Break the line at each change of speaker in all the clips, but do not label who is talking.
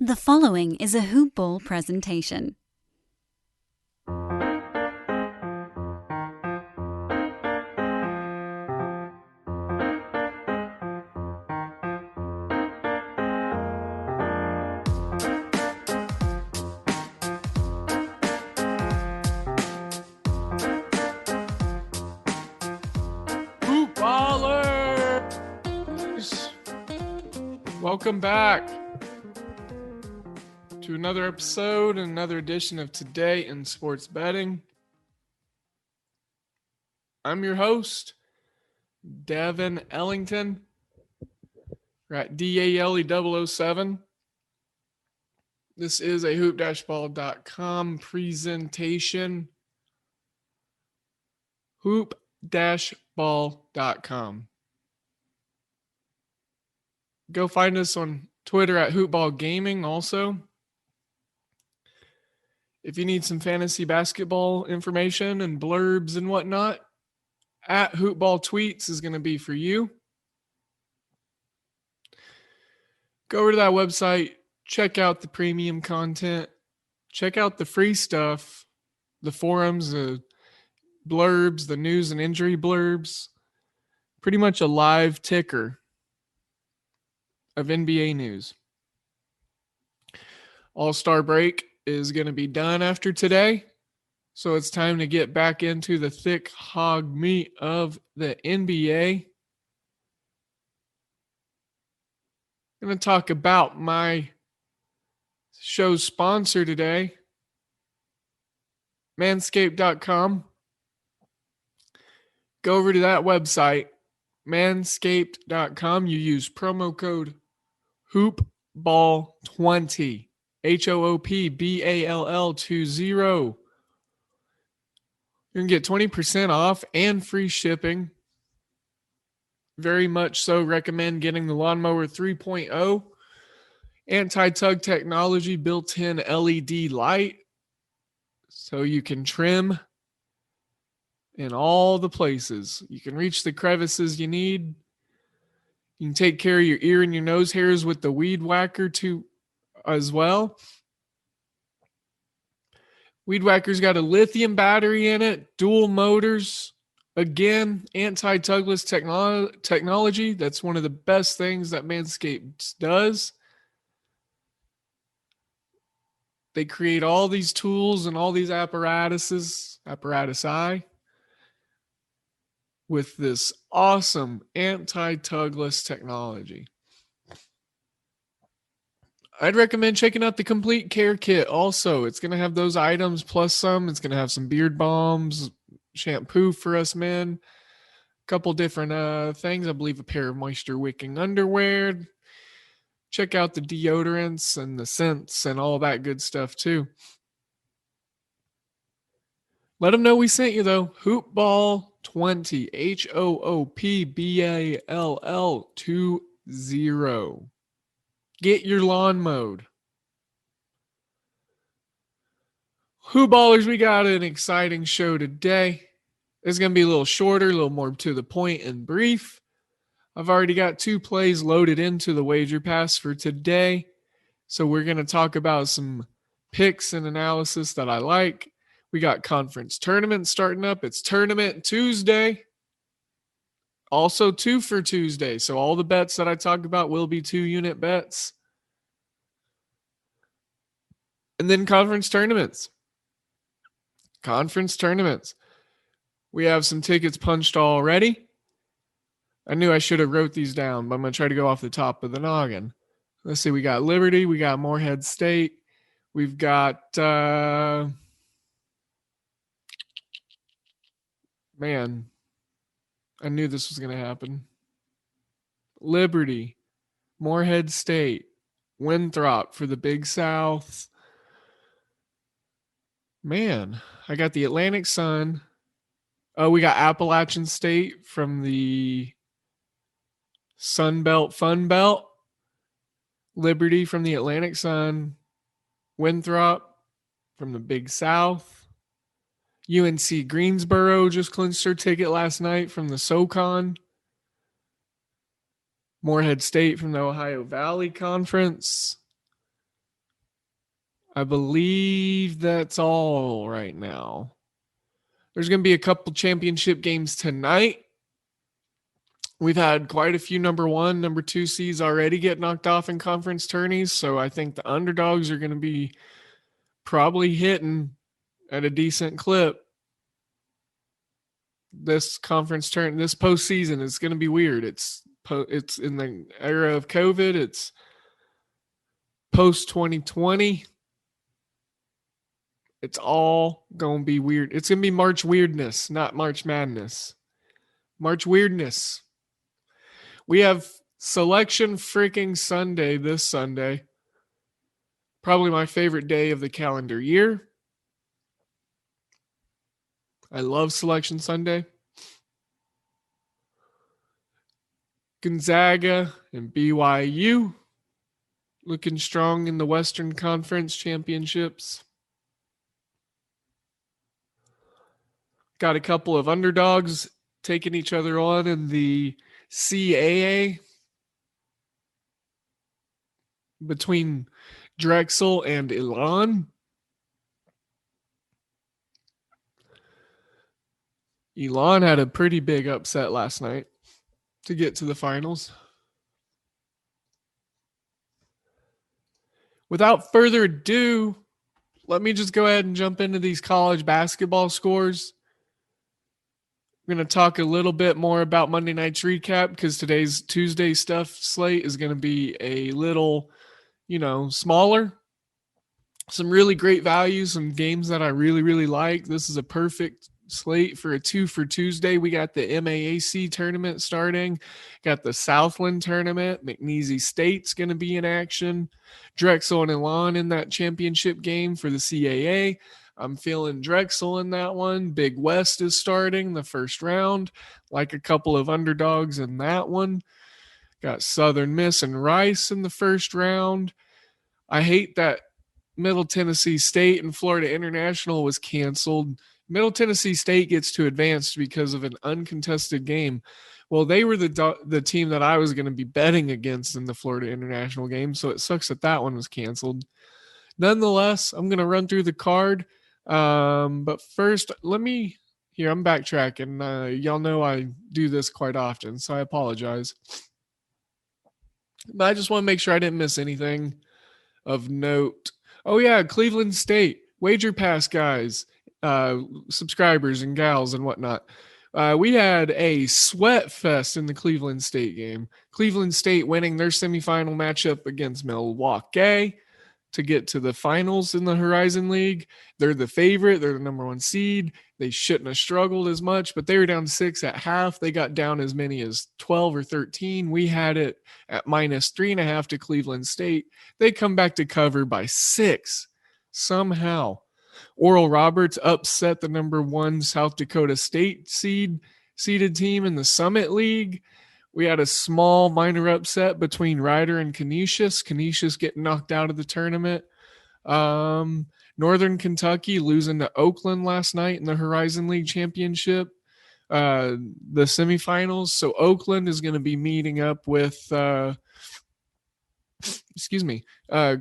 The following is a Hoop Ball presentation.
Hoop Ballers! Welcome back to another episode and another edition of Today in Sports Betting. I'm your host, Devin Ellington. We're at DALE007. This is a hoop-ball.com presentation. Hoop-ball.com. Go find us on Twitter at Hoopball Gaming also. If you need some fantasy basketball information and blurbs and whatnot, at Hoopball Tweets is going to be for you. Go over to that website, check out the premium content, check out the free stuff, the forums, the blurbs, the news and injury blurbs. Pretty much a live ticker of NBA news. All-Star break is going to be done after today. So it's time to get back into the thick hog meat of the NBA. I'm going to talk about my show's sponsor today, manscaped.com. Go over to that website, manscaped.com. You use promo code HOOPBALL20. HOOPBALL20. You're going to get 20% off and free shipping. Very much so recommend getting the Lawnmower 3.0 anti-tug technology built-in LED light so you can trim in all the places. You can reach the crevices you need. You can take care of your ear and your nose hairs with the Weed Whacker too as well. Weed Whacker's got a lithium battery in it, dual motors. Again, anti-tugless technology. That's one of the best things that Manscaped does. They create all these tools and all these apparatusi with this awesome anti-tugless technology. I'd recommend checking out the Complete Care Kit also. It's going to have those items plus some. It's going to have some beard balms, shampoo for us men, a couple different things. I believe a pair of moisture wicking underwear. Check out the deodorants and the scents and all that good stuff too. Let them know we sent you though. Hoopball20. HOOPBALL20. Get your lawn mowed. Hoop Ballers, we got an exciting show today. It's going to be a little shorter, a little more to the point and brief. I've already got 2 plays loaded into the wager pass for today. So we're going to talk about some picks and analysis that I like. We got conference tournament starting up. It's Tournament Tuesday. Also 2 for Tuesday. So all the bets that I talk about will be 2-unit bets. And then conference tournaments. We have some tickets punched already. I knew I should have wrote these down, but I'm going to try to go off the top of the noggin. Let's see. We got Liberty. We got Morehead State. We've got, man, I knew this was going to happen. Liberty, Morehead State, Winthrop for the Big South. Man, I got the Atlantic Sun. Oh, we got Appalachian State from the Sun Belt, Fun Belt. Liberty from the Atlantic Sun. Winthrop from the Big South. UNC Greensboro just clinched their ticket last night from the SoCon. Morehead State from the Ohio Valley Conference. I believe that's all right now. There's going to be a couple championship games tonight. We've had quite a few number 1, number 2 seeds already get knocked off in conference tourneys. So I think the underdogs are going to be probably hitting at a decent clip. This this postseason is going to be weird. It's in the era of COVID. It's post 2020. It's all going to be weird. It's going to be March weirdness, not March madness. March weirdness. We have Selection freaking Sunday this Sunday. Probably my favorite day of the calendar year. I love Selection Sunday. Gonzaga and BYU looking strong in the Western Conference Championships. Got a couple of underdogs taking each other on in the CAA between Drexel and Elon. Elon had a pretty big upset last night to get to the finals. Without further ado, let me just go ahead and jump into these college basketball scores. I'm going to talk a little bit more about Monday night's recap because today's Tuesday stuff slate is going to be a little, smaller. Some really great values, some games that I really, really like. This is a perfect slate for a 2 for Tuesday. We got the MAAC tournament starting. Got the Southland tournament. McNeese State's going to be in action. Drexel and Elon in that championship game for the CAA. I'm feeling Drexel in that one. Big West is starting the first round. Like a couple of underdogs in that one. Got Southern Miss and Rice in the first round. I hate that Middle Tennessee State and Florida International was canceled. Middle Tennessee State gets to advance because of an uncontested game. Well, they were the team that I was going to be betting against in the Florida International game, so it sucks that one was canceled. Nonetheless, I'm going to run through the card. But first, I'm backtracking. Y'all know I do this quite often, so I apologize. But I just want to make sure I didn't miss anything of note. Oh yeah, Cleveland State, Wager Pass guys, subscribers and gals and whatnot. We had a sweat fest in the Cleveland State game. Cleveland State winning their semifinal matchup against Milwaukee to get to the finals in the Horizon League. They're the favorite. They're the number 1 seed. They shouldn't have struggled as much, but they were down 6 at half. They got down as many as 12 or 13. We had it at -3.5 to Cleveland State. They come back to cover by 6 somehow. Oral Roberts upset the number 1 South Dakota State seeded team in the Summit League. We had a small minor upset between Ryder and Canisius. Canisius getting knocked out of the tournament. Northern Kentucky losing to Oakland last night in the Horizon League Championship, the semifinals. So Oakland is going to be meeting up with,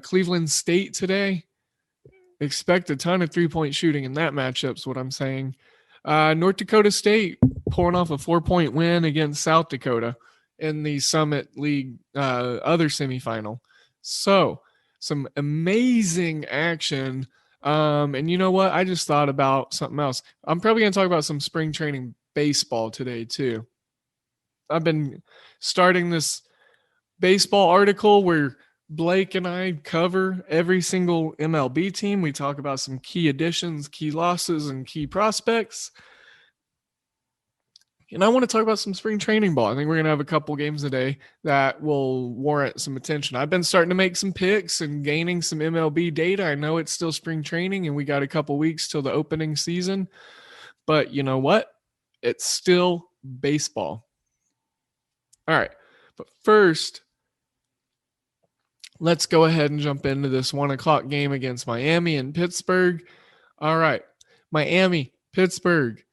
Cleveland State today. Expect a ton of 3-point shooting in that matchup is what I'm saying. North Dakota State pulling off a 4-point win against South Dakota in the Summit League other semifinal. So some amazing action. And you know what? I just thought about something else. I'm probably going to talk about some spring training baseball today too. I've been starting this baseball article where Blake and I cover every single MLB team. We talk about some key additions, key losses, and key prospects. And I want to talk about some spring training ball. I think we're going to have a couple games today that will warrant some attention. I've been starting to make some picks and gaining some MLB data. I know it's still spring training and we got a couple weeks till the opening season. But you know what? It's still baseball. All right. But first, let's go ahead and jump into this 1:00 game against Miami and Pittsburgh. All right. Miami, Pittsburgh.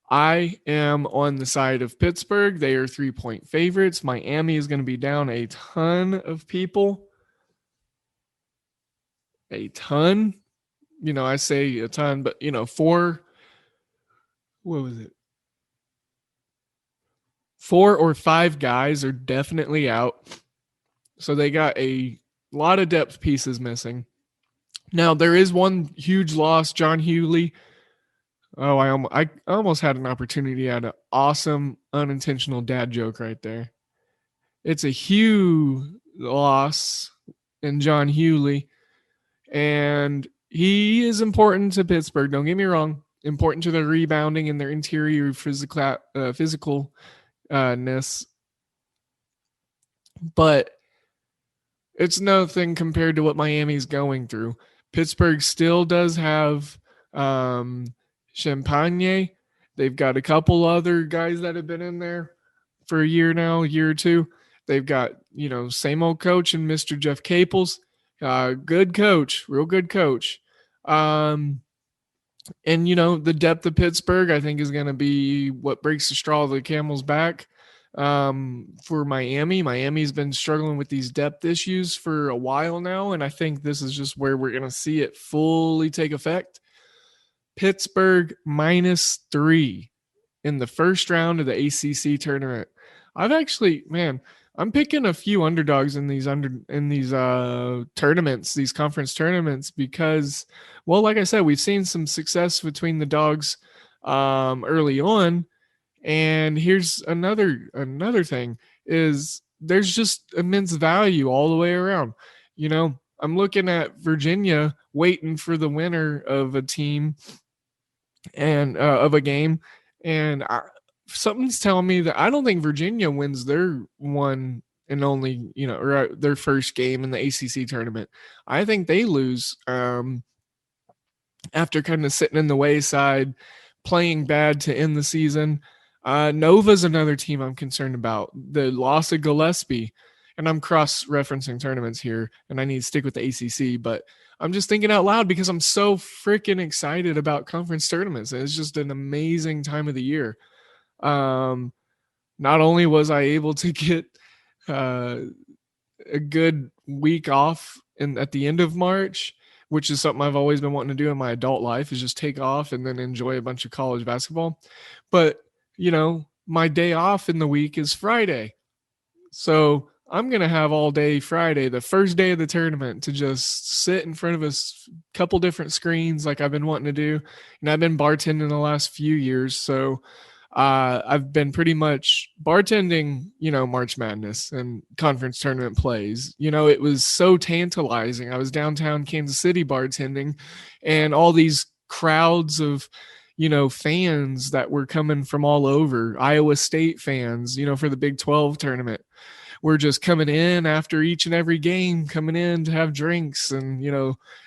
I am on the side of Pittsburgh. They are 3-point favorites. Miami is going to be down a ton of people. a ton. I say a ton, but what was it? 4 or 5 guys are definitely out. So they got a lot of depth pieces missing. Now there is one huge loss, John Hewley. Oh, I almost had an opportunity at an awesome unintentional dad joke right there. It's a huge loss in John Hewley, and he is important to Pittsburgh. Don't get me wrong, important to their rebounding and their interior physicalness, but it's nothing compared to what Miami's going through. Pittsburgh still does have Champagne. They've got a couple other guys that have been in there for a year now, a year or two. They've got, same old coach and Mr. Jeff Capels. Good coach, real good coach. And, the depth of Pittsburgh, I think, is going to be what breaks the straw of the camel's back. For Miami. Miami's been struggling with these depth issues for a while now, and I think this is just where we're going to see it fully take effect. Pittsburgh -3 in the first round of the ACC tournament. I'm picking a few underdogs in these tournaments, these conference tournaments, because, well, like I said, we've seen some success between the dogs early on. And here's another thing is there's just immense value all the way around. I'm looking at Virginia waiting for the winner of a team and of a game, and something's telling me that I don't think Virginia wins their one and only, or their first game in the ACC tournament. I think they lose after kind of sitting in the wayside, playing bad to end the season. Nova's another team I'm concerned about. The loss of Gillespie, and I'm cross-referencing tournaments here, and I need to stick with the ACC, but I'm just thinking out loud because I'm so freaking excited about conference tournaments. It's just an amazing time of the year. Not only was I able to get a good week off at the end of March, which is something I've always been wanting to do in my adult life, is just take off and then enjoy a bunch of college basketball. But my day off in the week is Friday. So I'm going to have all day Friday, the first day of the tournament, to just sit in front of a couple different screens like I've been wanting to do. And I've been bartending the last few years. So I've been pretty much bartending, March Madness and conference tournament plays. It was so tantalizing. I was downtown Kansas City bartending, and all these crowds of fans that were coming from all over, Iowa State fans, for the Big 12 tournament, were just coming in after each and every game, coming in to have drinks. And,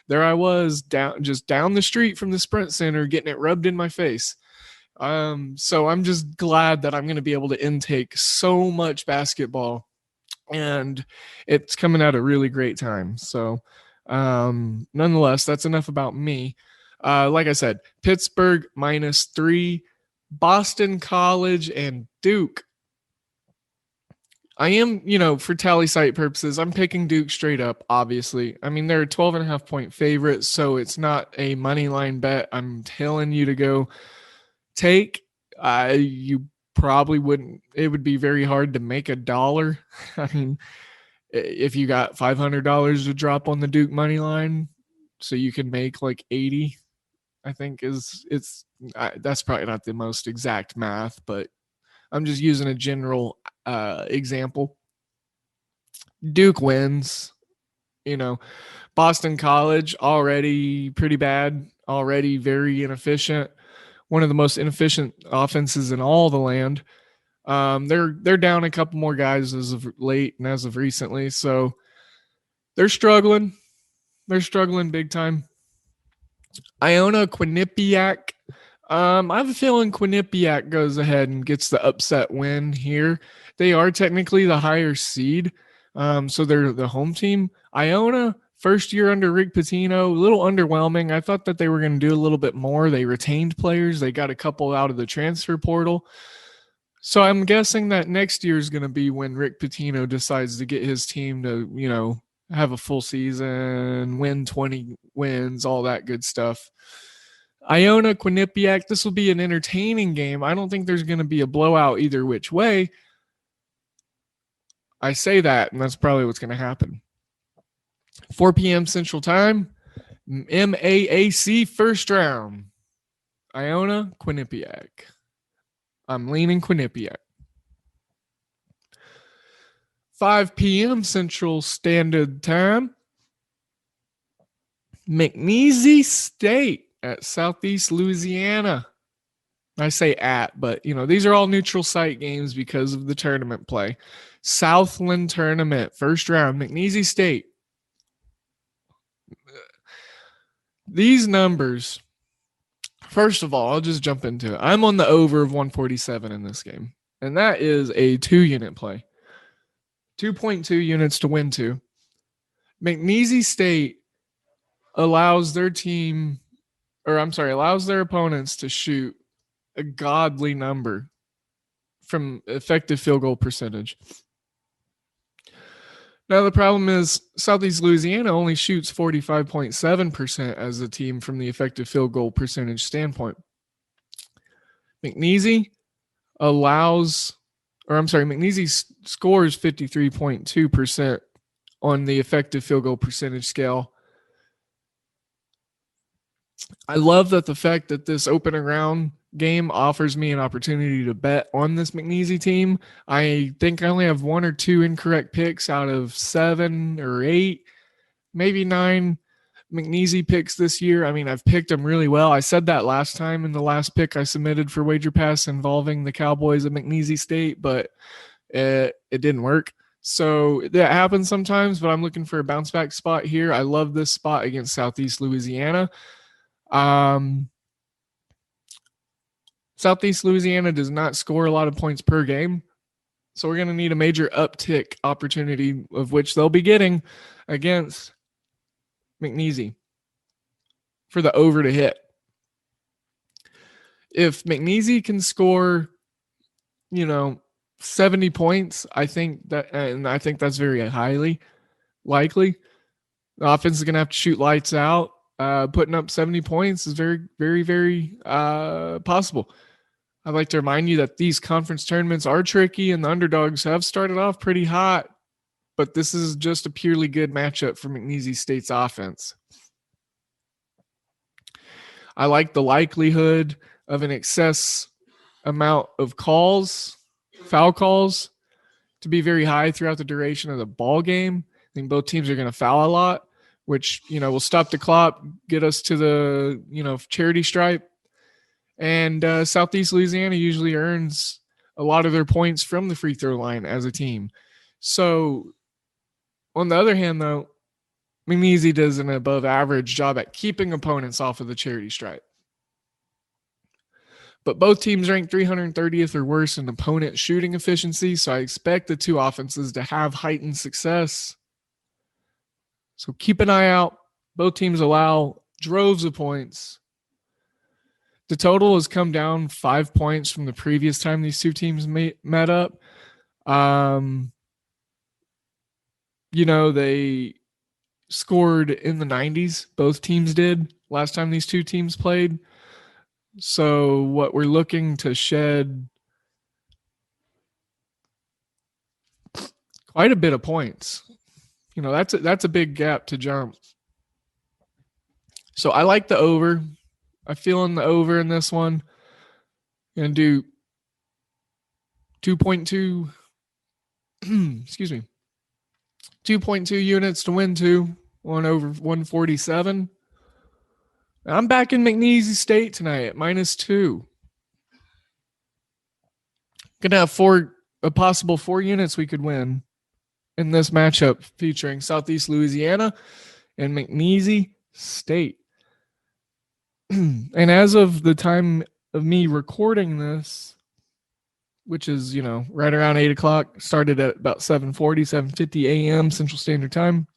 there I was down the street from the Sprint Center, getting it rubbed in my face. So I'm just glad that I'm going to be able to intake so much basketball, and it's coming at a really great time. So, nonetheless, that's enough about me. Like I said, Pittsburgh -3, Boston College and Duke. I am, for tally site purposes, I'm picking Duke straight up, obviously. I mean, they're a 12.5 point favorite, so it's not a money line bet I'm telling you to go take. You probably wouldn't. It would be very hard to make $1. I mean, if you got $500 to drop on the Duke money line, so you can make like 80, I think that's probably not the most exact math, but I'm just using a general example. Duke wins. Boston College already pretty bad, already very inefficient. One of the most inefficient offenses in all the land. They're down a couple more guys as of late and as of recently, so they're struggling. They're struggling big time. Iona Quinnipiac. I have a feeling Quinnipiac goes ahead and gets the upset win here. They are technically the higher seed, so they're the home team. Iona, first year under Rick Pitino, a little underwhelming. I thought that they were going to do a little bit more. They retained players. They got a couple out of the transfer portal. So I'm guessing that next year is going to be when Rick Pitino decides to get his team to, have a full season, win 20 wins, all that good stuff. Iona, Quinnipiac, this will be an entertaining game. I don't think there's going to be a blowout either which way. I say that, and that's probably what's going to happen. 4 p.m. Central Time, MAAC first round. Iona, Quinnipiac. I'm leaning Quinnipiac. 5 p.m. Central Standard Time. McNeese State at Southeast Louisiana. I say at, but these are all neutral site games because of the tournament play. Southland Tournament, first round, McNeese State. These numbers, first of all, I'll just jump into it. I'm on the over of 147 in this game, and that is a 2-unit play. 2.2 units to win 2. McNeese State allows their opponents to shoot a godly number from effective field goal percentage. Now, the problem is Southeast Louisiana only shoots 45.7% as a team from the effective field goal percentage standpoint. McNeese scores 53.2% on the effective field goal percentage scale. I love the fact that this opening round game offers me an opportunity to bet on this McNeese team. I think I only have 1 or 2 incorrect picks out of 7 or 8, maybe 9 McNeese picks this year. I mean, I've picked them really well. I said that last time in the last pick I submitted for Wager Pass involving the Cowboys of McNeese State, but it didn't work. So that happens sometimes, but I'm looking for a bounce back spot here. I love this spot against Southeast Louisiana. Southeast Louisiana does not score a lot of points per game, so we're going to need a major uptick opportunity, of which they'll be getting against McNeese for the over to hit. If McNeese can score, 70 points, I think that's very highly likely. The offense is going to have to shoot lights out. Putting up 70 points is very, very, very possible. I'd like to remind you that these conference tournaments are tricky and the underdogs have started off pretty hot, but this is just a purely good matchup for McNeese State's offense. I like the likelihood of an excess amount of foul calls, to be very high throughout the duration of the ball game. I think both teams are going to foul a lot, which, will stop the clock, get us to the, charity stripe. And Southeast Louisiana usually earns a lot of their points from the free throw line as a team. So on the other hand, though, McNeese does an above average job at keeping opponents off of the charity stripe. But both teams rank 330th or worse in opponent shooting efficiency, so I expect the two offenses to have heightened success. So keep an eye out. Both teams allow droves of points. The total has come down 5 points from the previous time these two teams met up. They scored in the 90s. Both teams did last time these two teams played. So what we're looking to shed quite a bit of points. That's a big gap to jump. So I like the over. I'm feeling the over in this one. Going to do 2.2 2.2 units to win 2 on over 147. I'm back in McNeese State tonight at -2. Going to have a possible 4 units we could win in this matchup featuring Southeast Louisiana and McNeese State. And as of the time of me recording this, which is, right around 8 o'clock, started at about 7:50 a.m. Central Standard Time,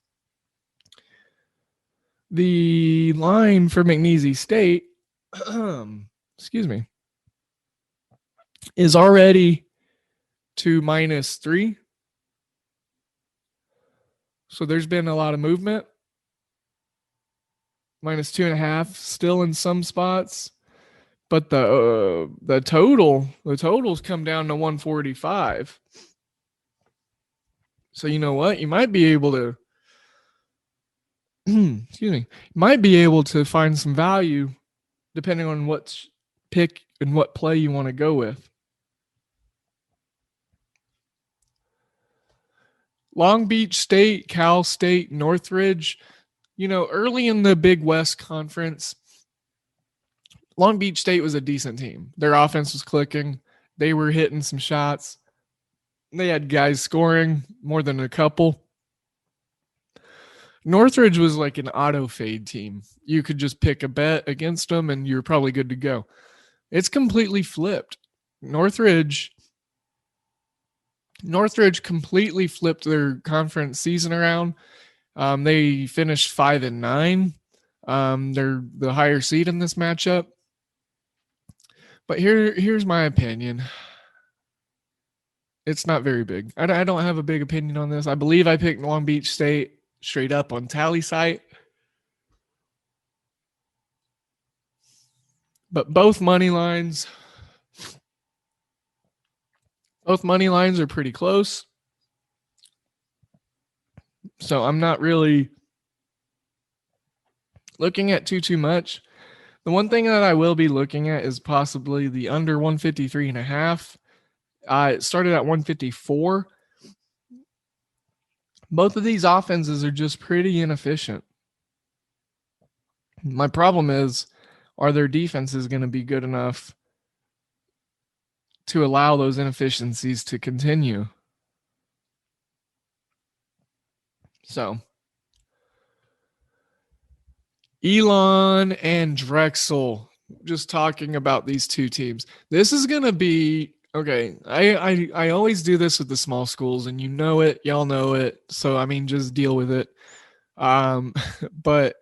the line for McNeese State, is already to -3. So there's been a lot of movement. -2.5 still in some spots. But the total's come down to 145. So you know what? You might be able to excuse me, might be able to find some value depending on what pick and what play you want to go with. Long Beach State, Cal State, Northridge, early in the Big West Conference, Long Beach State was a decent team. Their offense was clicking. They were hitting some shots. They had guys scoring more than a couple. Northridge was like an auto fade team. You could just pick a bet against them and you're probably good to go. It's completely flipped. Northridge completely flipped their conference season around. They finished 5-9. They're the higher seed in this matchup. But here's my opinion. It's not very big. I don't have a big opinion on this. I believe I picked Long Beach State straight up on Tally site. But both money lines are pretty close. So I'm not really looking at too much. The one thing that I will be looking at is possibly the under 153.5. It started at 154. Both of these offenses are just pretty inefficient. My problem is, are their defenses going to be good enough to allow those inefficiencies to continue? So, Elon and Drexel, just talking about these two teams. This is going to be, okay, I always do this with the small schools, and you know it, y'all know it. So, I mean, just deal with it. But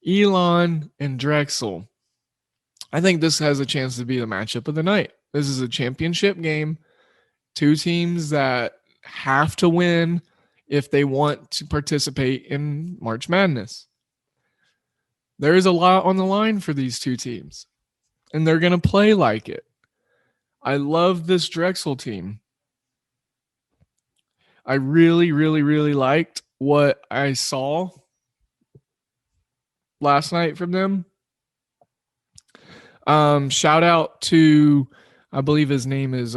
Elon and Drexel, I think this has a chance to be the matchup of the night. This is a championship game. Two teams that have to win if they want to participate in March Madness. There is a lot on the line for these two teams, and they're going to play like it. I love this Drexel team. I really, really, really liked what I saw last night from them. Shout out to, I believe his name is,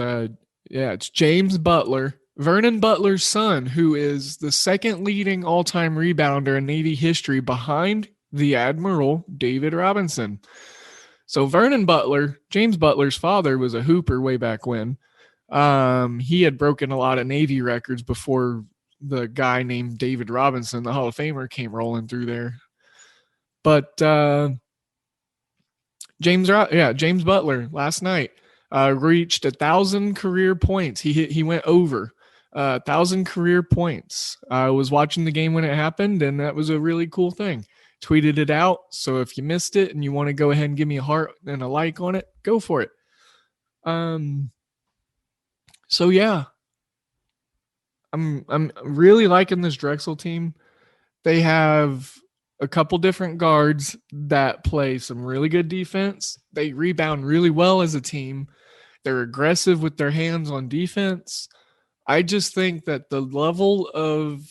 it's James Butler, Vernon Butler's son, who is the second leading all-time rebounder in Navy history behind the Admiral David Robinson. So Vernon Butler, James Butler's father, was a hooper way back when. He had broken a lot of Navy records before the guy named David Robinson, the Hall of Famer, came rolling through there. But James Butler last night reached 1,000 career points. He went over 1,000 career points. I was watching the game when it happened, and that was a really cool thing. Tweeted it out. So if you missed it and you want to go ahead and give me a heart and a like on it, go for it. So yeah, I'm really liking this Drexel team. They have a couple different guards that play some really good defense. They rebound really well as a team. They're aggressive with their hands on defense. I just think that the level of,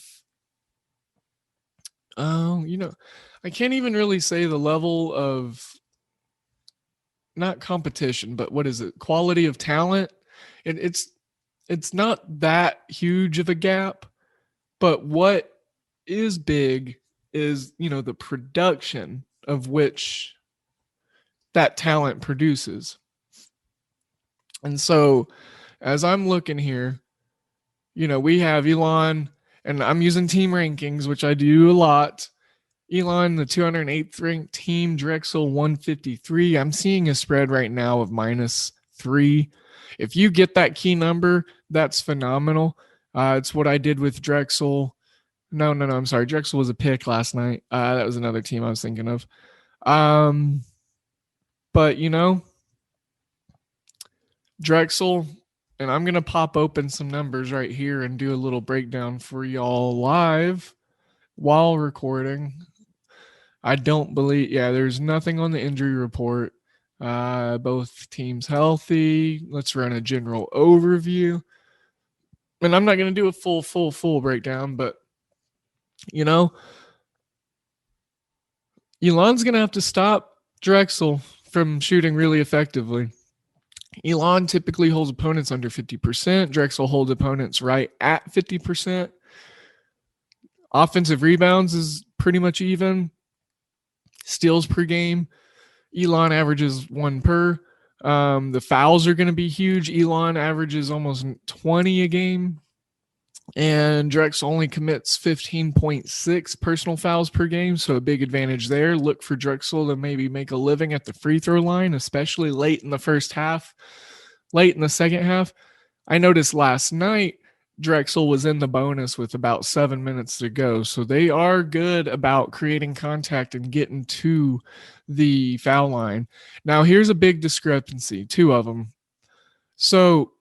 I can't even really say the level of, not competition, but what is it? Quality of talent. It's not that huge of a gap, but what is big is, the production of which that talent produces. And so as I'm looking here, we have Elon, and I'm using team rankings, which I do a lot. Elon, the 208th ranked team, Drexel 153. I'm seeing a spread right now of -3. If you get that key number, that's phenomenal. It's what I did with Drexel. No, I'm sorry. Drexel was a pick last night. That was another team I was thinking of. But, Drexel And I'm going to pop open some numbers right here and do a little breakdown for y'all live while recording. I don't believe, there's nothing on the injury report. Both teams healthy. Let's run a general overview. And I'm not going to do a full breakdown, but, Elon's going to have to stop Drexel from shooting really effectively. Elon typically holds opponents under 50%. Drexel holds opponents right at 50%. Offensive rebounds is pretty much even. Steals per game, Elon averages 1 per. The fouls are going to be huge. Elon averages almost 20 a game. And Drex only commits 15.6 personal fouls per game, so a big advantage there. Look for Drexel to maybe make a living at the free throw line, especially late in the first half, late in the second half. I noticed last night Drexel was in the bonus with about 7 minutes to go, so they are good about creating contact and getting to the foul line. Now, here's a big discrepancy, 2 of them. So,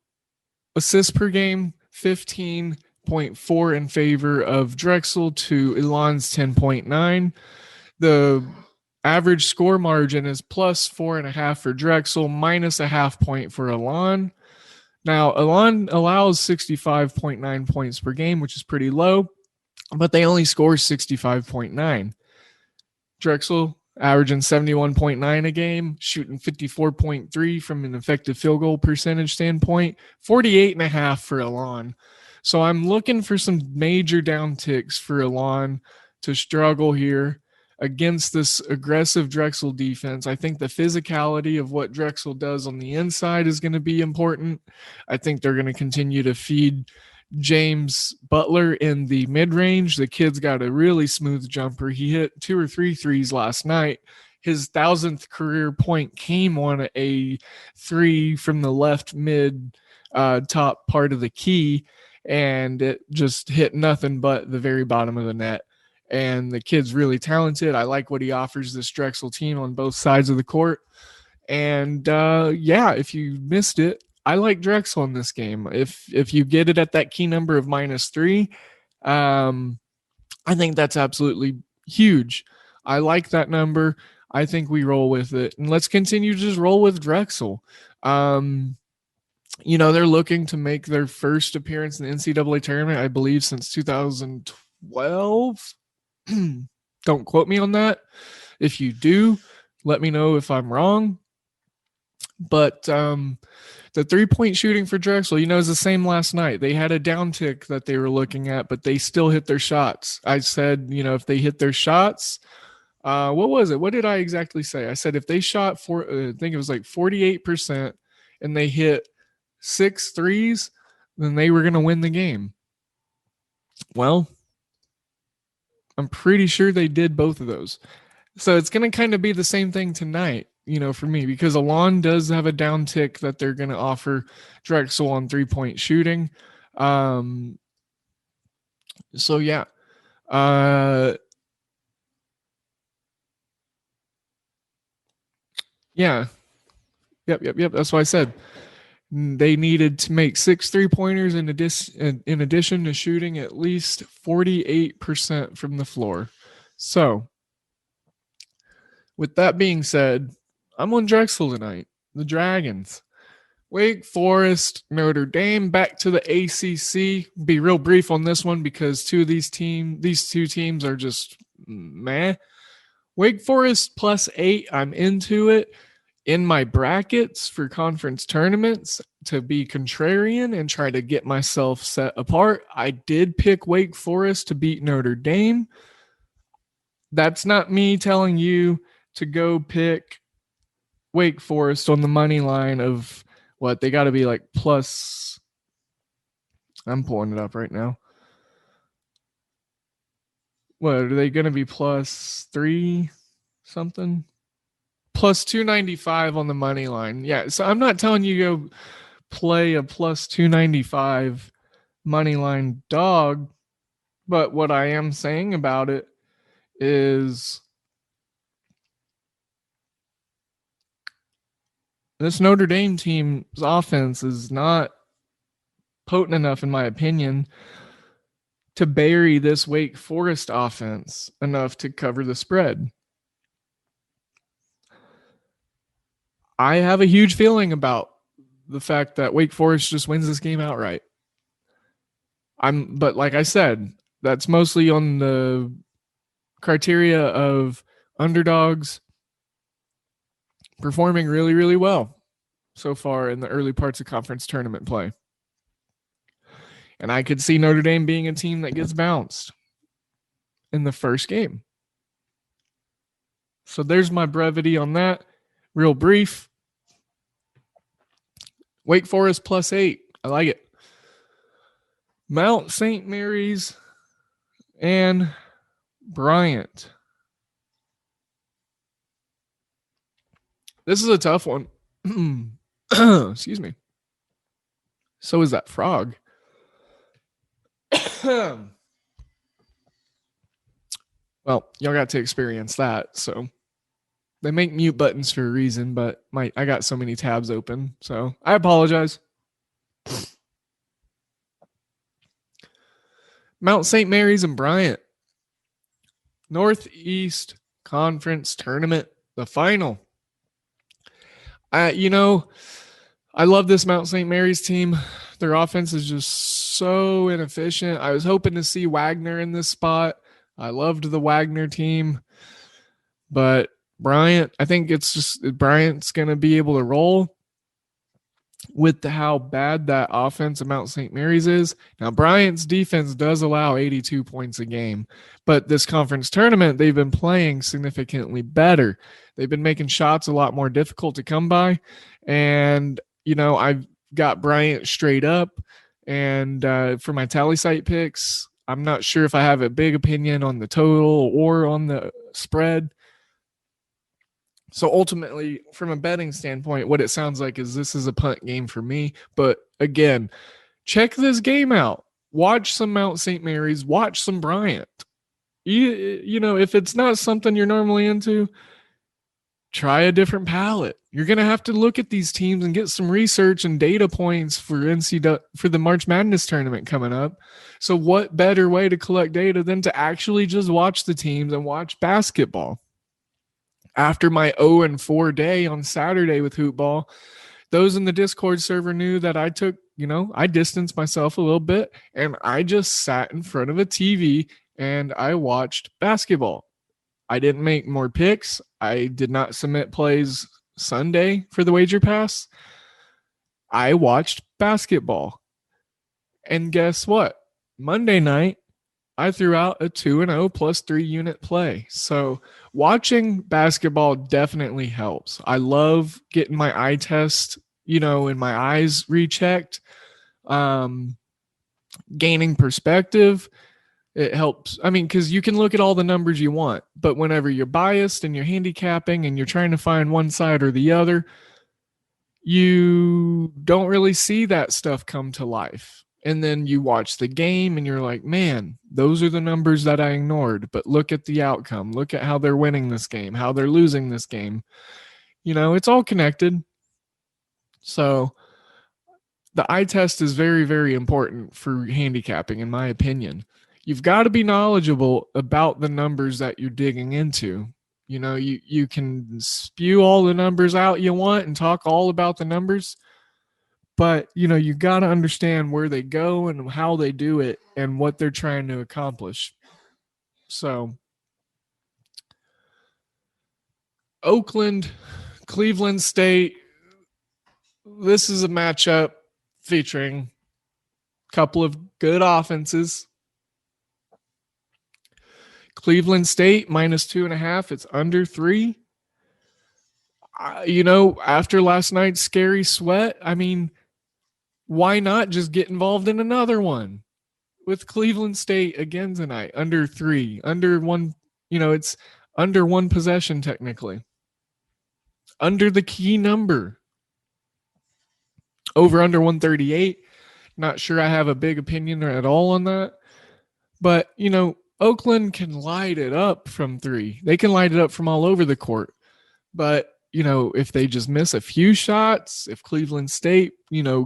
assists per game, 15.4 in favor of Drexel to Elon's 10.9. The average score margin is plus 4.5 for Drexel, minus a half point for Elon. Now, Elon allows 65.9 points per game, which is pretty low, but they only score 65.9. Drexel averaging 71.9 a game, shooting 54.3 from an effective field goal percentage standpoint, 48.5 for Elon. So I'm looking for some major downticks for Elon to struggle here against this aggressive Drexel defense. I think the physicality of what Drexel does on the inside is going to be important. I think they're going to continue to feed James Butler in the mid-range. The kid's got a really smooth jumper. He hit 2 or 3 threes last night. His 1,000th career point came on a 3 from the left mid top part of the key, and it just hit nothing but the very bottom of the net. And the kid's really talented. I like what he offers this Drexel team on both sides of the court. And if you missed it, I like Drexel in this game. If you get it at that key number of -3, I think that's absolutely huge. I like that number. I think we roll with it. And let's continue to just roll with Drexel. They're looking to make their first appearance in the NCAA tournament, I believe, since 2012. Don't quote me on that. If you do, let me know if I'm wrong. But the 3-point shooting for Drexel, is the same last night. They had a downtick that they were looking at, but they still hit their shots. I said, if they hit their shots, what was it? What did I exactly say? I said if they shot I think it was like 48%, and they hit 6 threes, then they were going to win the game. Well, I'm pretty sure they did both of those. So it's going to kind of be the same thing tonight, for me, because Elon does have a downtick that they're going to offer Drexel on 3-point shooting. So yeah. Yeah. Yep. That's what I said. They needed to make 6 3-pointers in addition to shooting at least 48% from the floor. So, with that being said, I'm on Drexel tonight. The Dragons. Wake Forest, Notre Dame, back to the ACC. Be real brief on this one because these two teams are just meh. Wake Forest +8, I'm into it. In my brackets for conference tournaments to be contrarian and try to get myself set apart, I did pick Wake Forest to beat Notre Dame. That's not me telling you to go pick Wake Forest on the money line of what they got to be like plus. I'm pulling it up right now. What are they going to be +3 something? Plus 295 on the money line. Yeah, so I'm not telling you go play a plus 295 money line dog, but what I am saying about it is this Notre Dame team's offense is not potent enough, in my opinion, to bury this Wake Forest offense enough to cover the spread. I have a huge feeling about the fact that Wake Forest just wins this game outright. But like I said, that's mostly on the criteria of underdogs performing really, really well so far in the early parts of conference tournament play. And I could see Notre Dame being a team that gets bounced in the first game. So there's my brevity on that. Real brief. Wake Forest +8. I like it. Mount St. Mary's and Bryant. This is a tough one. Excuse me. So is that frog. Well, y'all got to experience that. So they make mute buttons for a reason, but I got so many tabs open. So I apologize. Mount St. Mary's and Bryant. Northeast Conference Tournament, the final. I love this Mount St. Mary's team. Their offense is just so inefficient. I was hoping to see Wagner in this spot. I loved the Wagner team. But Bryant, I think Bryant's going to be able to roll with how bad that offense of Mount St. Mary's is. Now, Bryant's defense does allow 82 points a game, but this conference tournament, they've been playing significantly better. They've been making shots a lot more difficult to come by, and, I've got Bryant straight up, and for my tally site picks, I'm not sure if I have a big opinion on the total or on the spread. So ultimately, from a betting standpoint, what it sounds like is this is a punt game for me. But again, check this game out. Watch some Mount St. Mary's. Watch some Bryant. If it's not something you're normally into, try a different palette. You're going to have to look at these teams and get some research and data points for the March Madness tournament coming up. So what better way to collect data than to actually just watch the teams and watch basketball? After my 0-4 day on Saturday with Hoopball, those in the Discord server knew that I took, I distanced myself a little bit and I just sat in front of a TV and I watched basketball. I didn't make more picks. I did not submit plays Sunday for the wager pass. I watched basketball. And guess what? Monday night, I threw out a 2-0 plus 3 unit play. So watching basketball definitely helps. I love getting my eye test, and my eyes rechecked, gaining perspective. It helps. Because you can look at all the numbers you want, but whenever you're biased and you're handicapping and you're trying to find one side or the other, you don't really see that stuff come to life. And then you watch the game and you're like, man, those are the numbers that I ignored. But look at the outcome. Look at how they're winning this game, how they're losing this game. It's all connected. So the eye test is very, very important for handicapping, in my opinion. You've got to be knowledgeable about the numbers that you're digging into. You can spew all the numbers out you want and talk all about the numbers. But, you got to understand where they go and how they do it and what they're trying to accomplish. So, Oakland, Cleveland State, this is a matchup featuring a couple of good offenses. Cleveland State -2.5. It's under 3. After last night's scary sweat, why not just get involved in another one with Cleveland State again tonight? Under 3, under 1, it's under 1 possession technically. Under the key number. Over under 138. Not sure I have a big opinion at all on that. But, Oakland can light it up from 3. They can light it up from all over the court. But if they just miss a few shots, if Cleveland State,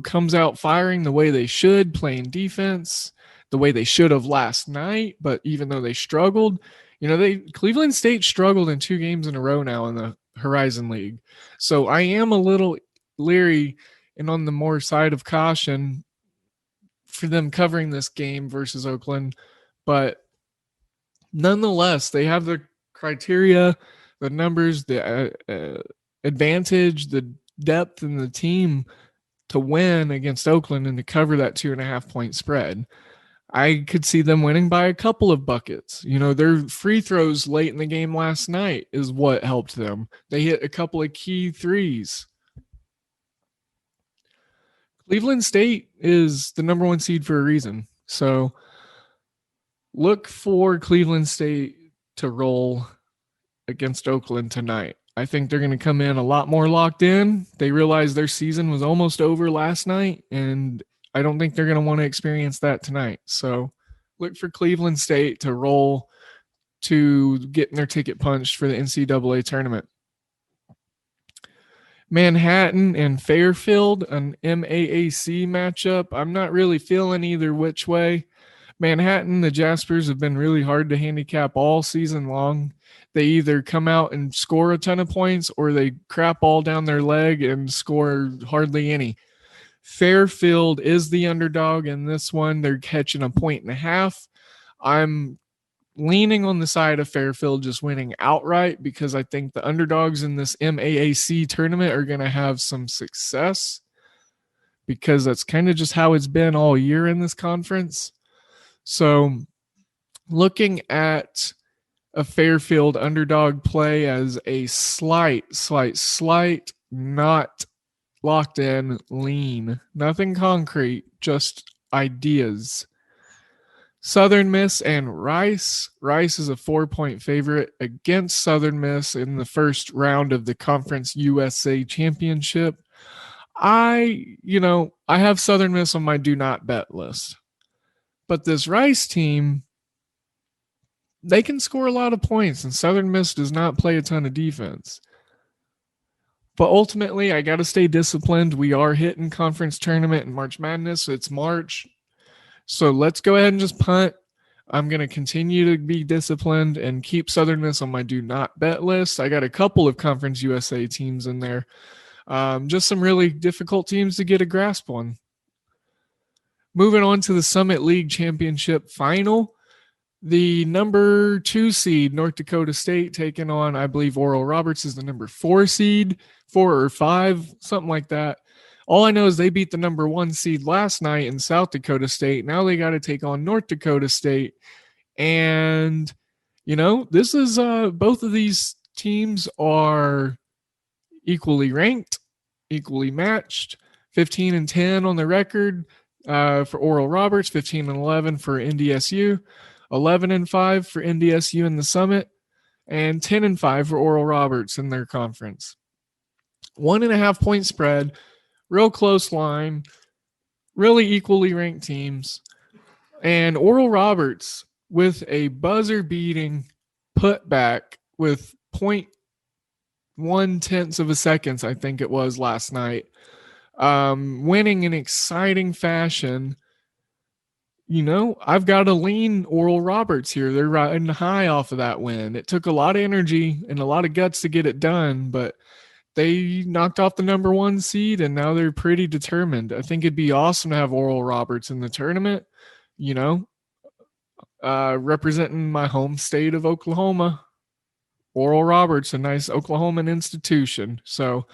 comes out firing the way they should, playing defense the way they should have last night, but even though they struggled, Cleveland State struggled in 2 games in a row now in the Horizon League. So I am a little leery and on the more side of caution for them covering this game versus Oakland, but nonetheless, they have the criteria, the numbers, the advantage, the depth in the team to win against Oakland and to cover that 2.5 point spread. I could see them winning by a couple of buckets. Their free throws late in the game last night is what helped them. They hit a couple of key threes. Cleveland State is the number 1 seed for a reason. So look for Cleveland State to roll against Oakland tonight. I think they're going to come in a lot more locked in. They realized their season was almost over last night, and I don't think they're going to want to experience that tonight. So look for Cleveland State to roll to getting their ticket punched for the NCAA tournament. Manhattan and Fairfield, an MAAC matchup. I'm not really feeling either which way. Manhattan, the Jaspers have been really hard to handicap all season long. They either come out and score a ton of points or they crap all down their leg and score hardly any. Fairfield is the underdog in this one. They're catching 1.5. I'm leaning on the side of Fairfield just winning outright because I think the underdogs in this MAAC tournament are going to have some success because that's kind of just how it's been all year in this conference. So looking at a Fairfield underdog play as a slight, not locked in lean, nothing concrete, just ideas. Southern Miss and Rice. Rice is a 4-point favorite against Southern Miss in the first round of the Conference USA Championship. I have Southern Miss on my do not bet list. But this Rice team, they can score a lot of points, and Southern Miss does not play a ton of defense. But ultimately, I got to stay disciplined. We are hitting conference tournament and March Madness. It's March. So let's go ahead and just punt. I'm going to continue to be disciplined and keep Southern Miss on my do not bet list. I got a couple of Conference USA teams in there. Just some really difficult teams to get a grasp on. Moving on to the Summit League Championship final. The number 2 seed, North Dakota State, taking on, I believe, Oral Roberts is the number 4 seed, 4 or 5, something like that. All I know is they beat the number 1 seed last night in South Dakota State. Now they got to take on North Dakota State. And, this is both of these teams are equally ranked, equally matched, 15-10 on the record for Oral Roberts, 15-11 for NDSU, 11-5 for NDSU in the Summit, and 10-5 for Oral Roberts in their conference. 1.5 point spread, real close line, really equally ranked teams. And Oral Roberts with a buzzer-beating putback with 0.1 of a second, I think it was last night, winning in exciting fashion. I've got to lean Oral Roberts here. They're riding high off of that win. It took a lot of energy and a lot of guts to get it done, but they knocked off the number 1 seed, and now they're pretty determined. I think it'd be awesome to have Oral Roberts in the tournament, representing my home state of Oklahoma. Oral Roberts, a nice Oklahoman institution. So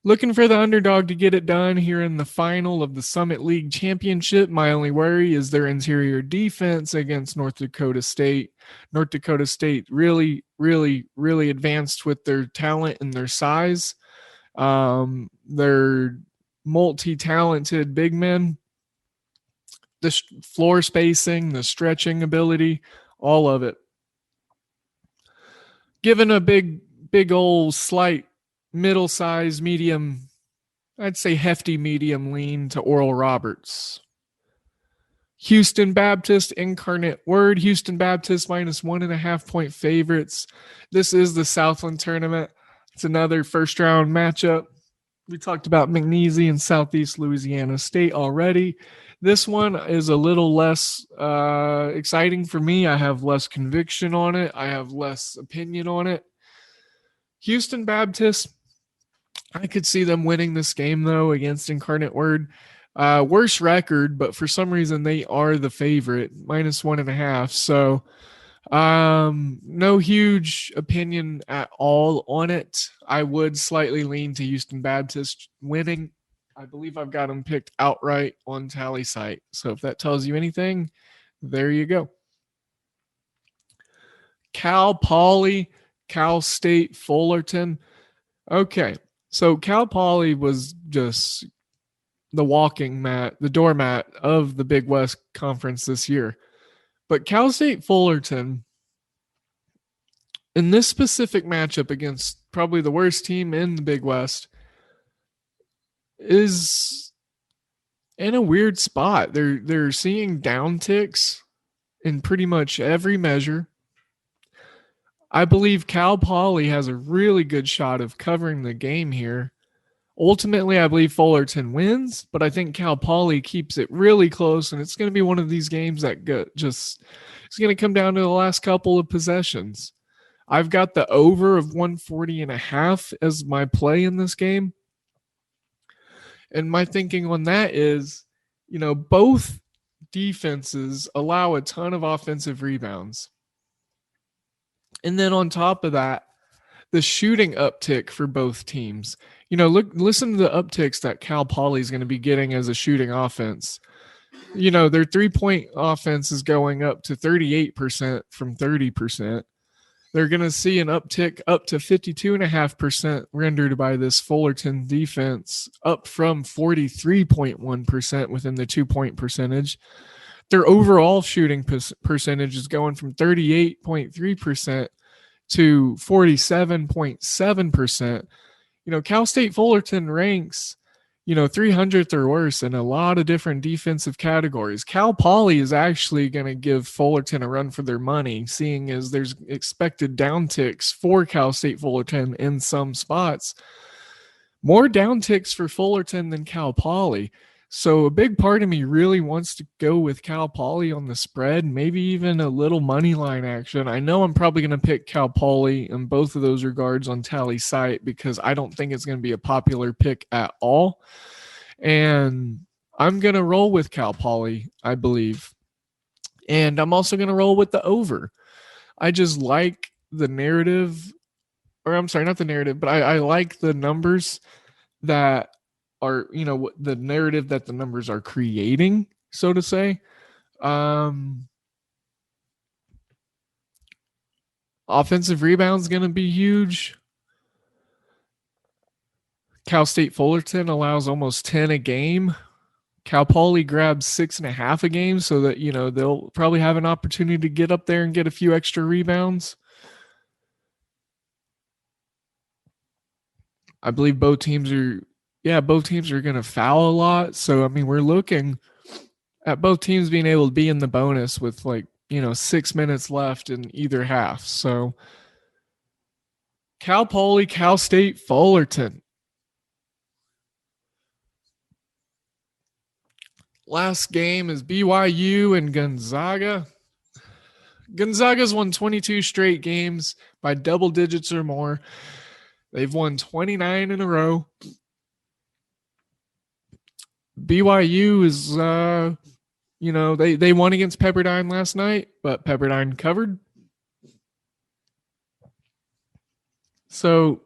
looking for the underdog to get it done here in the final of the Summit League Championship. My only worry is their interior defense against North Dakota State. North Dakota State really, really, really advanced with their talent and their size. They're multi-talented big men. The floor spacing, the stretching ability, all of it. Given a big old slight middle-sized, medium, I'd say hefty medium lean to Oral Roberts. Houston Baptist, Incarnate Word. Houston Baptist -1.5 point favorites. This is the Southland tournament. It's another first round matchup. We talked about McNeese and Southeast Louisiana State already. This one is a little less exciting for me. I have less conviction on it. I have less opinion on it. Houston Baptist, I could see them winning this game, though, against Incarnate Word. Worse record, but for some reason they are the favorite, -1.5. So no huge opinion at all on it. I would slightly lean to Houston Baptist winning. I believe I've got them picked outright on Tally Site. So if that tells you anything, there you go. Cal Poly, Cal State Fullerton. Okay, so Cal Poly was just the walking mat, the doormat of the Big West Conference this year. But Cal State Fullerton, in this specific matchup against probably the worst team in the Big West, is in a weird spot. They're seeing downticks in pretty much every measure. I believe Cal Poly has a really good shot of covering the game here. Ultimately, I believe Fullerton wins, but I think Cal Poly keeps it really close, and it's going to be one of these games that it's going to come down to the last couple of possessions. I've got the over of 140.5 as my play in this game. And my thinking on that is, both defenses allow a ton of offensive rebounds. And then on top of that, the shooting uptick for both teams. Listen to the upticks that Cal Poly is going to be getting as a shooting offense. Their 3-point offense is going up to 38% from 30%. They're going to see an uptick up to 52.5% rendered by this Fullerton defense, up from 43.1% within the 2-point percentage. Their overall shooting percentage is going from 38.3% to 47.7%. Cal State Fullerton ranks, 300th or worse in a lot of different defensive categories. Cal Poly is actually going to give Fullerton a run for their money, seeing as there's expected downticks for Cal State Fullerton in some spots. More downticks for Fullerton than Cal Poly. So a big part of me really wants to go with Cal Poly on the spread, maybe even a little money line action. I know I'm probably going to pick Cal Poly in both of those regards on Tally Site because I don't think it's going to be a popular pick at all. And I'm going to roll with Cal Poly, I believe. And I'm also going to roll with the over. I just like the narrative, or I'm sorry, not the narrative, but I like the numbers that are, the narrative that the numbers are creating, so to say. Offensive rebounds going to be huge. Cal State Fullerton allows almost 10 a game. Cal Poly grabs 6.5 a game, so that, they'll probably have an opportunity to get up there and get a few extra rebounds. I believe both teams are going to foul a lot. So, we're looking at both teams being able to be in the bonus with 6 minutes left in either half. So, Cal Poly, Cal State Fullerton. Last game is Byu and Gonzaga. Gonzaga's won 22 straight games by double digits or more. They've won 29 in a row. BYU is, they won against Pepperdine last night, but Pepperdine covered. So,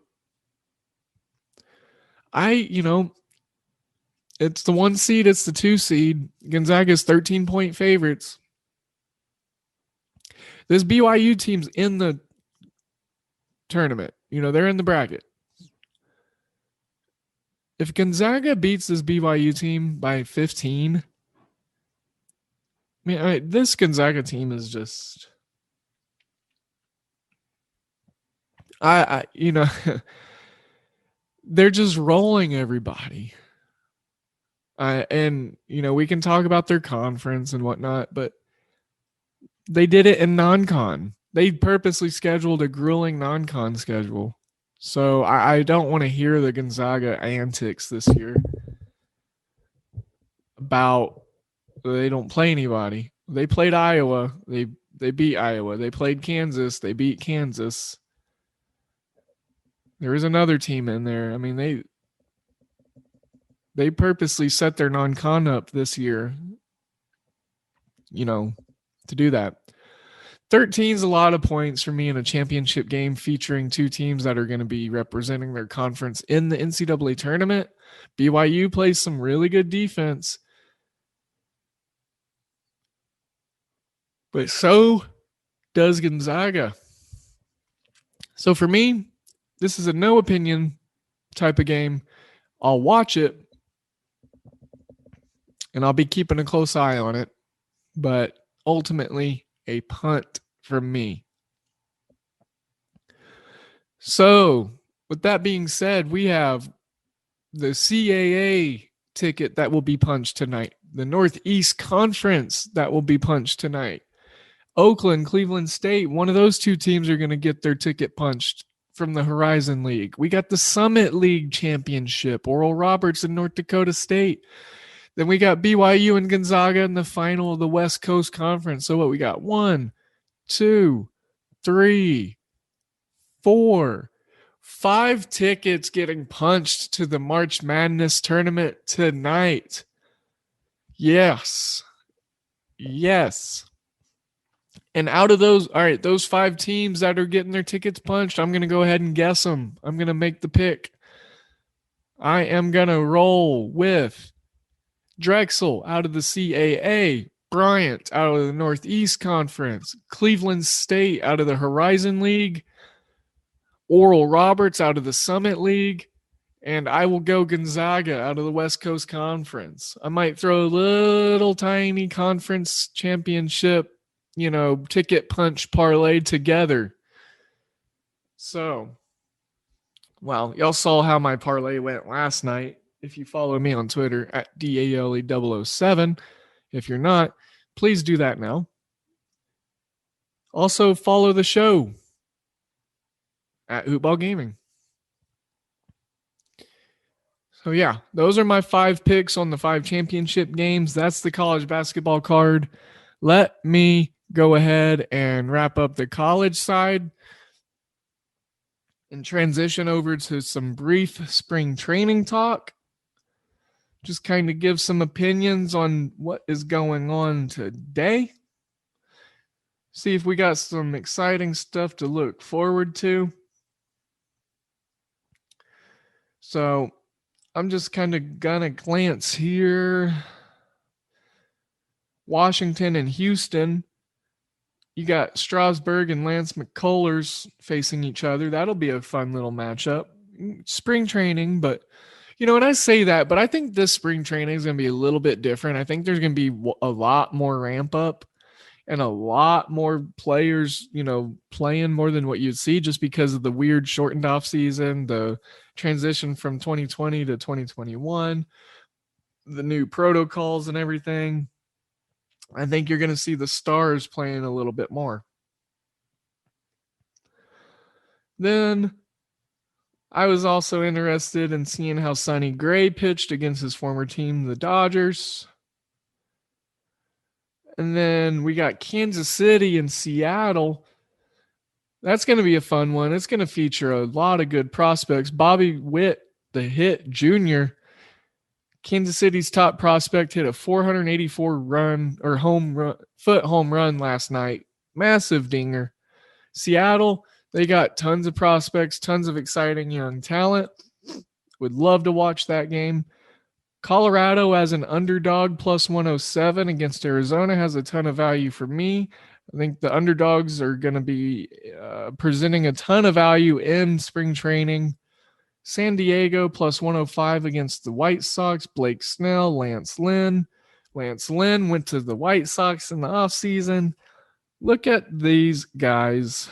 it's the 1 seed, it's the 2 seed. Gonzaga's 13-point favorites. This BYU team's in the tournament. They're in the bracket. If Gonzaga beats this BYU team by 15, this Gonzaga team is just, they're just rolling everybody. And we can talk about their conference and whatnot, but they did it in non-con. They purposely scheduled a grueling non-con schedule. So I don't want to hear the Gonzaga antics this year about they don't play anybody. They played Iowa. They beat Iowa. They played Kansas. They beat Kansas. There is another team in there. I mean, they purposely set their non-con up this year, to do that. 13 is a lot of points for me in a championship game featuring two teams that are going to be representing their conference in the NCAA tournament. BYU plays some really good defense, but so does Gonzaga. So for me, this is a no opinion type of game. I'll watch it and I'll be keeping a close eye on it, but ultimately a punt from me. So with that being said, we have the CAA ticket that will be punched tonight, the Northeast Conference that will be punched tonight. Oakland, Cleveland State, one of those two teams are going to get their ticket punched from the Horizon League. We got the Summit League Championship, Oral Roberts and North Dakota State. Then we got BYU and Gonzaga in the final of the West Coast Conference. So what we got? 1, 2, 3, 4, 5 tickets getting punched to the March Madness tournament tonight. Yes. And out of those, all right, those 5 teams that are getting their tickets punched, I'm going to go ahead and guess them. I'm going to make the pick. I am going to roll with Drexel out of the CAA, Bryant out of the Northeast Conference, Cleveland State out of the Horizon League, Oral Roberts out of the Summit League, and I will go Gonzaga out of the West Coast Conference. I might throw a little tiny conference championship, ticket punch parlay together. So, well, y'all saw how my parlay went last night. If you follow me on Twitter at DALE007, if you're not, please do that now. Also, follow the show at Hoopball Gaming. So, yeah, those are my 5 picks on the 5 championship games. That's the college basketball card. Let me go ahead and wrap up the college side and transition over to some brief spring training talk. Just kind of give some opinions on what is going on today. See if we got some exciting stuff to look forward to. So I'm just kind of gonna glance here. Washington and Houston. You got Strasburg and Lance McCullers facing each other. That'll be a fun little matchup. Spring training, but when I say that, but I think this spring training is going to be a little bit different. I think there's going to be a lot more ramp up and a lot more players, playing more than what you'd see just because of the weird shortened off season, the transition from 2020 to 2021, the new protocols and everything. I think you're going to see the stars playing a little bit more. Then I was also interested in seeing how Sonny Gray pitched against his former team, the Dodgers. And then we got Kansas City and Seattle. That's going to be a fun one. It's going to feature a lot of good prospects. Bobby Witt, the hit junior, Kansas City's top prospect, hit a 484 foot home run last night. Massive dinger. Seattle, they got tons of prospects, tons of exciting young talent. Would love to watch that game. Colorado as an underdog plus 107 against Arizona has a ton of value for me. I think the underdogs are going to be presenting a ton of value in spring training. San Diego plus 105 against the White Sox. Blake Snell, Lance Lynn. Lance Lynn went to the White Sox in the offseason. Look at these guys.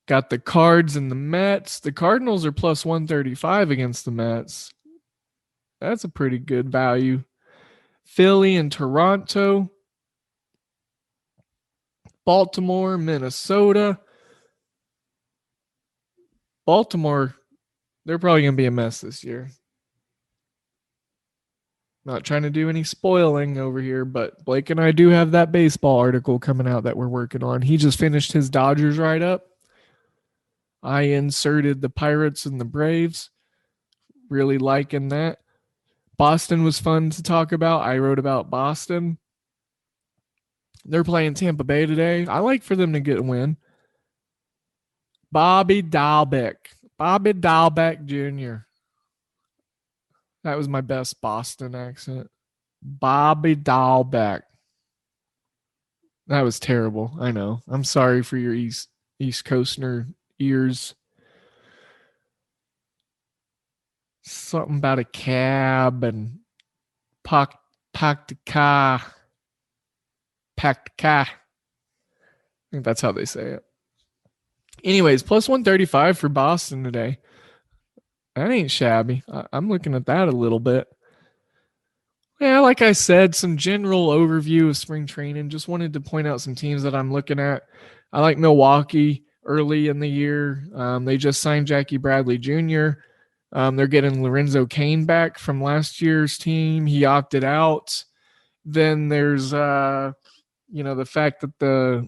Got the Cards and the Mets. The Cardinals are plus 135 against the Mets. That's a pretty good value. Philly and Toronto. Baltimore, Minnesota. Baltimore, they're probably going to be a mess this year. Not trying to do any spoiling over here, but Blake and I do have that baseball article coming out that we're working on. He just finished his Dodgers write-up. I inserted the Pirates and the Braves. Really liking that. Boston was fun to talk about. I wrote about Boston. They're playing Tampa Bay today. I like for them to get a win. Bobby Dalbec Jr. That was my best Boston accent. Bobby Dalbec. That was terrible. I know. I'm sorry for your East Coaster ears. Something about a cab and packed the car. I think that's how they say it. Anyways, plus 135 for Boston today. That ain't shabby. I'm looking at that a little bit. Yeah, like I said, some general overview of spring training. Just wanted to point out some teams that I'm looking at. I like Milwaukee early in the year. They just signed Jackie Bradley Jr. They're getting Lorenzo Cain back from last year's team. He opted out. Then there's, the fact that the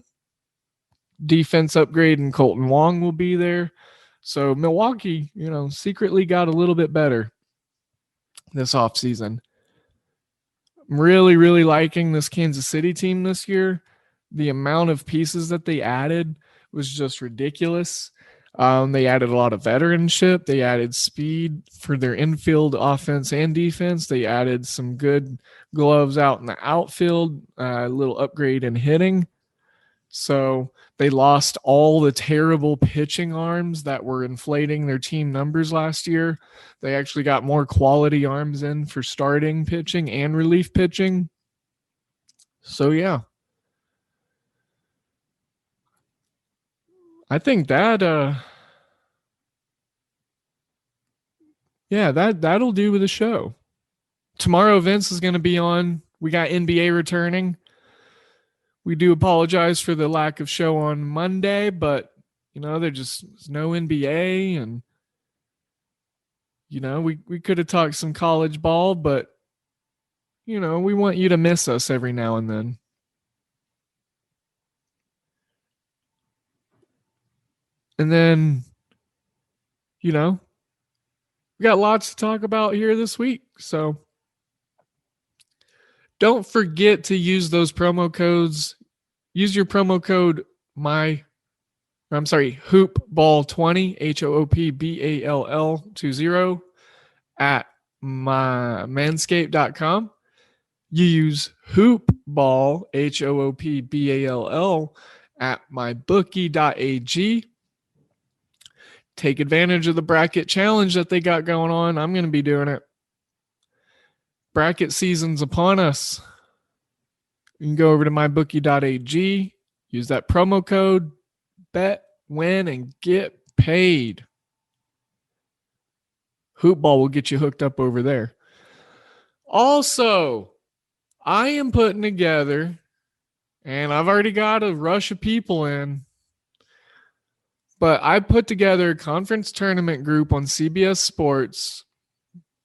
defense upgrade and Colton Wong will be there. So Milwaukee, secretly got a little bit better this offseason. I'm really, really liking this Kansas City team this year. The amount of pieces that they added was just ridiculous. They added a lot of veteranship. They added speed for their infield offense and defense. They added some good gloves out in the outfield, a little upgrade in hitting. So they lost all the terrible pitching arms that were inflating their team numbers last year. They actually got more quality arms in for starting pitching and relief pitching. So, yeah. I think that, that'll do with the show. Tomorrow, Vince is going to be on. We got NBA returning. We do apologize for the lack of show on Monday, but, there's no NBA, and, we could have talked some college ball, but, we want you to miss us every now and then. And then, we got lots to talk about here this week. So don't forget to use those promo codes. Use your promo code hoopball20, HOOPBALL20 at manscaped.com. You use hoopball, HOOPBALL at mybookie.ag. Take advantage of the bracket challenge that they got going on. I'm going to be doing it. Bracket season's upon us. You can go over to mybookie.ag, use that promo code, bet, win, and get paid. Hoopball will get you hooked up over there. Also, I am putting together, and I've already got a rush of people in, but I put together a conference tournament group on CBS Sports.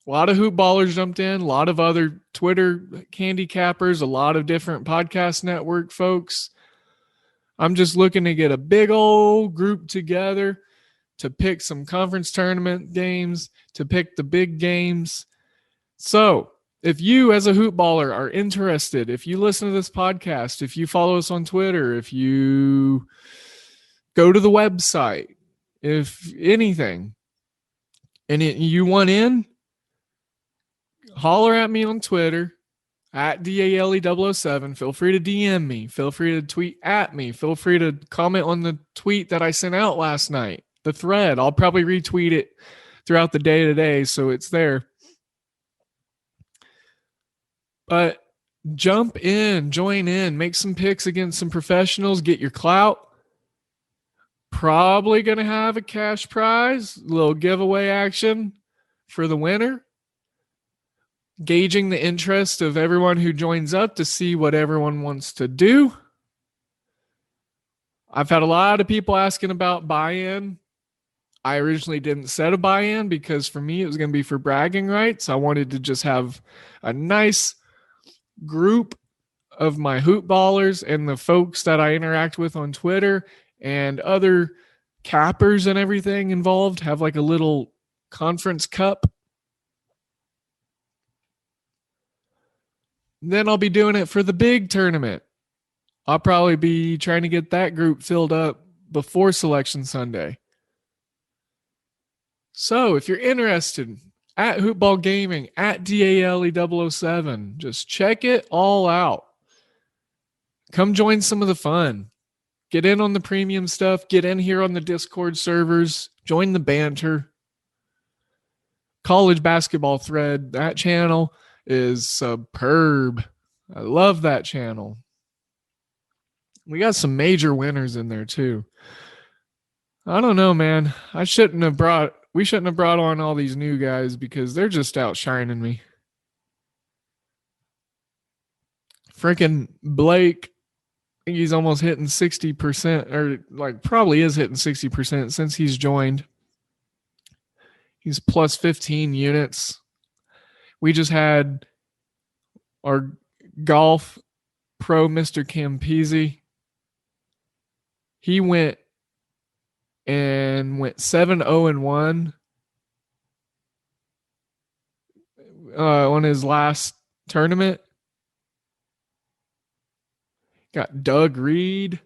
A lot of hoop ballers jumped in, a lot of other Twitter candy cappers, a lot of different podcast network folks. I'm just looking to get a big old group together to pick some conference tournament games, to pick the big games. So if you as a hoop baller are interested, if you listen to this podcast, if you follow us on Twitter, if you go to the website, if anything, and you want in, holler at me on Twitter at DALE007. Feel free to DM me. Feel free to tweet at me. Feel free to comment on the tweet that I sent out last night, the thread. I'll probably retweet it throughout the day today, so it's there. But jump in, join in, make some picks against some professionals, get your clout. Probably going to have a cash prize, a little giveaway action for the winner. Gauging the interest of everyone who joins up to see what everyone wants to do. I've had a lot of people asking about buy-in. I originally didn't set a buy-in because for me it was going to be for bragging rights. I wanted to just have a nice group of my hoop ballers and the folks that I interact with on Twitter and other cappers and everything involved have like a little conference cup. Then I'll be doing it for the big tournament. I'll probably be trying to get that group filled up before Selection Sunday. So if you're interested, at Hoopball Gaming, at DALE007, just check it all out. Come join some of the fun. Get in on the premium stuff. Get in here on the Discord servers. Join the banter. College Basketball Thread, that channel is superb. I love that channel. We got some major winners in there too. I don't know, man. We shouldn't have brought on all these new guys because they're just outshining me. Freaking Blake, I think he's almost hitting 60%, or like probably is hitting 60% since he's joined. He's plus 15 units. We just had our golf pro, Mr. Campese. He went 7-0-1 on his last tournament. Got Doug Reed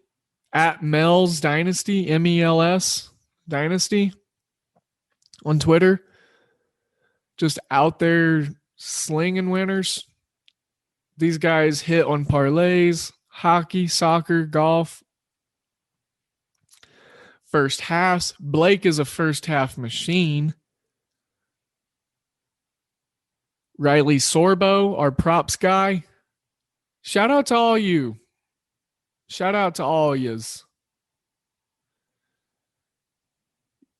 at Mel's Dynasty, MELS Dynasty on Twitter. Just out there slinging winners. These guys hit on parlays, hockey, soccer, golf. First halves. Blake is a first half machine. Riley Sorbo, our props guy. Shout out to all you. Shout out to all yous.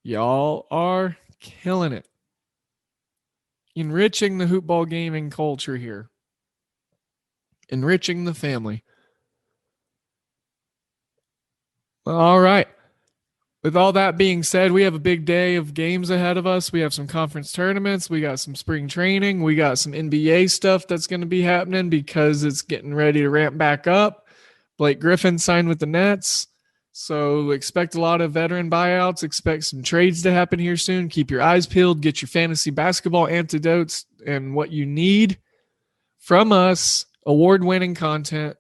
Y'all are killing it. Enriching the hoopball gaming culture here. Enriching the family. All right. With all that being said, we have a big day of games ahead of us. We have some conference tournaments. We got some spring training. We got some NBA stuff that's going to be happening because it's getting ready to ramp back up. Blake Griffin signed with the Nets. So expect a lot of veteran buyouts. Expect some trades to happen here soon. Keep your eyes peeled. Get your fantasy basketball antidotes and what you need from us. Award-winning content.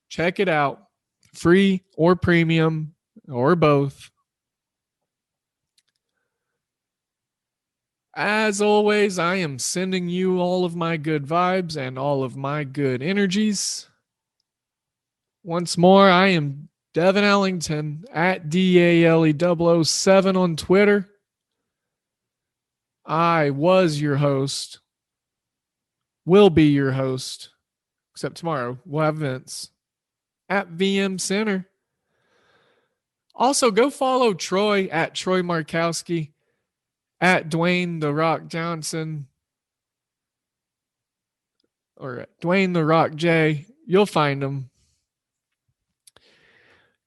Check it out. Free or premium or both. As always, I am sending you all of my good vibes and all of my good energies. Once more, I am Devin Ellington at DALE007 on Twitter. I was your host. Will be your host. Except tomorrow, we'll have Vince at VM Center. Also, go follow Troy at Troy Markowski, at Dwayne The Rock Johnson, or at Dwayne The Rock J. You'll find him.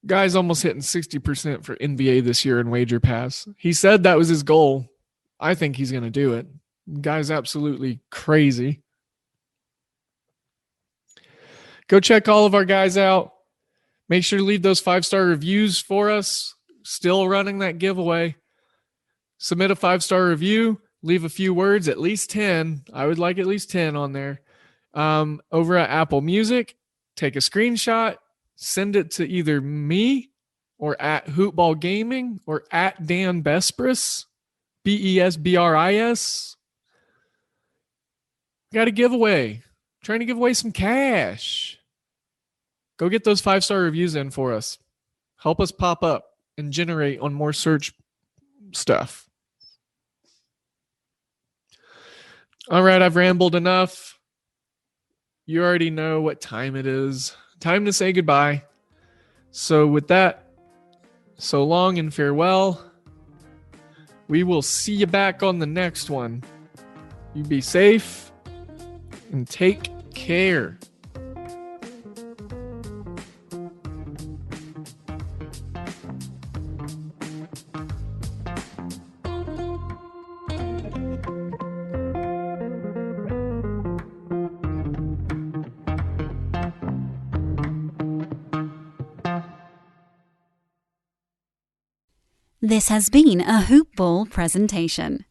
Guy's almost hitting 60% for NBA this year in Wager Pass. He said that was his goal. I think he's going to do it. Guy's absolutely crazy. Go check all of our guys out. Make sure to leave those 5-star reviews for us. Still running that giveaway. Submit a 5-star review. Leave a few words, at least 10. I would like at least 10 on there. Over at Apple Music. Take a screenshot. Send it to either me or at Hoopball Gaming or at Dan Bespris. Besbris. Got a giveaway. Trying to give away some cash. Go get those 5-star reviews in for us. Help us pop up and generate on more search stuff. All right, I've rambled enough. You already know what time it is. Time to say goodbye. So with that, so long and farewell. We will see you back on the next one. You be safe and take care.
This has been a Hoop Ball presentation.